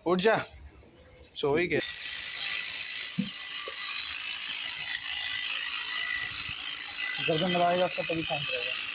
उठ जा, सो ही गया। गर्दन दबाएगा उसका तभी शांत रहेगा।